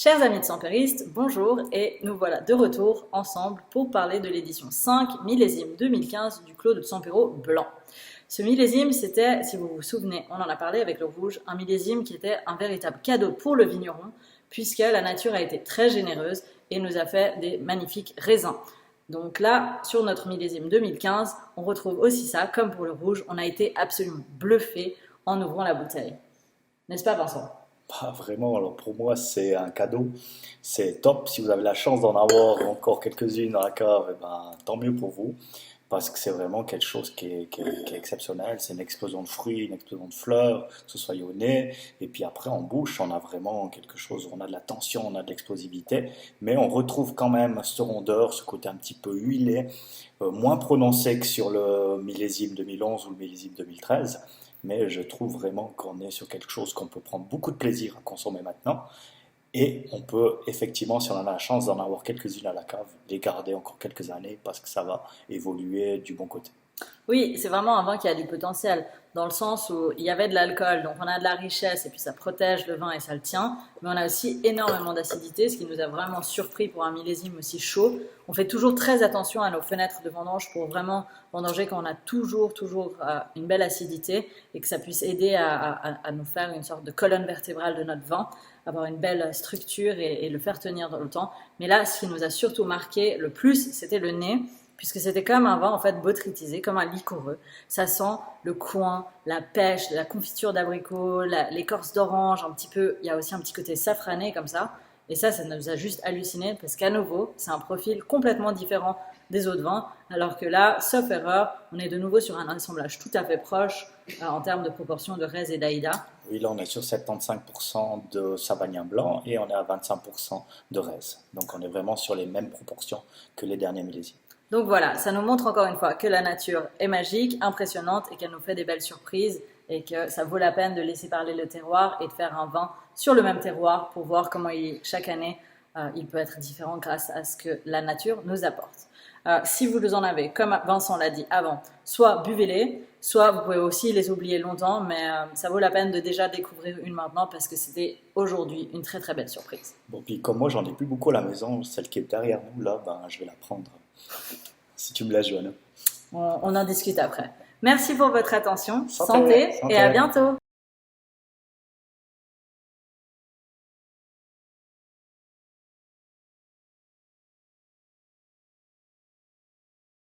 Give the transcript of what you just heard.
Chers amis de Sampériste, bonjour et nous voilà de retour ensemble pour parler de l'édition 5 millésime 2015 du Clos de Sampéro blanc. Ce millésime, c'était, si vous vous souvenez, on en a parlé avec le rouge, un millésime qui était un véritable cadeau pour le vigneron puisque la nature a été très généreuse et nous a fait des magnifiques raisins. Donc là, sur notre millésime 2015, on retrouve aussi ça, comme pour le rouge, on a été absolument bluffé en ouvrant la bouteille. N'est-ce pas Vincent? Pas vraiment, alors pour moi c'est un cadeau, c'est top. Si vous avez la chance d'en avoir encore quelques-unes dans la cave, eh ben, tant mieux pour vous, parce que c'est vraiment quelque chose qui est exceptionnel. C'est une explosion de fruits, une explosion de fleurs, que ce soit au nez, et puis après en bouche on a vraiment quelque chose, on a de la tension, on a de l'explosivité, mais on retrouve quand même ce rondeur, ce côté un petit peu huilé, moins prononcé que sur le millésime 2011 ou le millésime 2013. Mais je trouve vraiment qu'on est sur quelque chose qu'on peut prendre beaucoup de plaisir à consommer maintenant. Et on peut effectivement, si on en a la chance d'en avoir quelques-unes à la cave, les garder encore quelques années parce que ça va évoluer du bon côté. Oui, c'est vraiment un vin qui a du potentiel, dans le sens où il y avait de l'alcool, donc on a de la richesse et puis ça protège le vin et ça le tient, mais on a aussi énormément d'acidité, ce qui nous a vraiment surpris pour un millésime aussi chaud. On fait toujours très attention à nos fenêtres de vendange pour vraiment vendanger quand on a toujours une belle acidité et que ça puisse aider à nous faire une sorte de colonne vertébrale de notre vin, avoir une belle structure et le faire tenir dans le temps. Mais là, ce qui nous a surtout marqué le plus, c'était le nez, puisque c'était comme un vin en fait botrytisé, comme un liquoreux. Ça sent le coin, la pêche, la confiture d'abricot, l'écorce d'orange, un petit peu. Il y a aussi un petit côté safrané comme ça. Et ça nous a juste halluciné parce qu'à nouveau, c'est un profil complètement différent des autres vins. Alors que là, sauf erreur, on est de nouveau sur un assemblage tout à fait proche en termes de proportion de Rez et d'Aïda. Oui, là on est sur 75% de Savagnin blanc et on est à 25% de Rez. Donc on est vraiment sur les mêmes proportions que les derniers millésimes. Donc voilà, ça nous montre encore une fois que la nature est magique, impressionnante et qu'elle nous fait des belles surprises et que ça vaut la peine de laisser parler le terroir et de faire un vin sur le même terroir pour voir comment chaque année il peut être différent grâce à ce que la nature nous apporte. Si vous en avez, comme Vincent l'a dit avant, soit buvez-les, soit vous pouvez aussi les oublier longtemps, mais ça vaut la peine de déjà découvrir une maintenant parce que c'était aujourd'hui une très très belle surprise. Bon, puis comme moi j'en ai plus beaucoup à la maison, celle qui est derrière nous là, ben, je vais la prendre. Si tu me laisses, Joanna. On en discute après. Merci pour votre attention, Santé, santé et à santé. bientôt!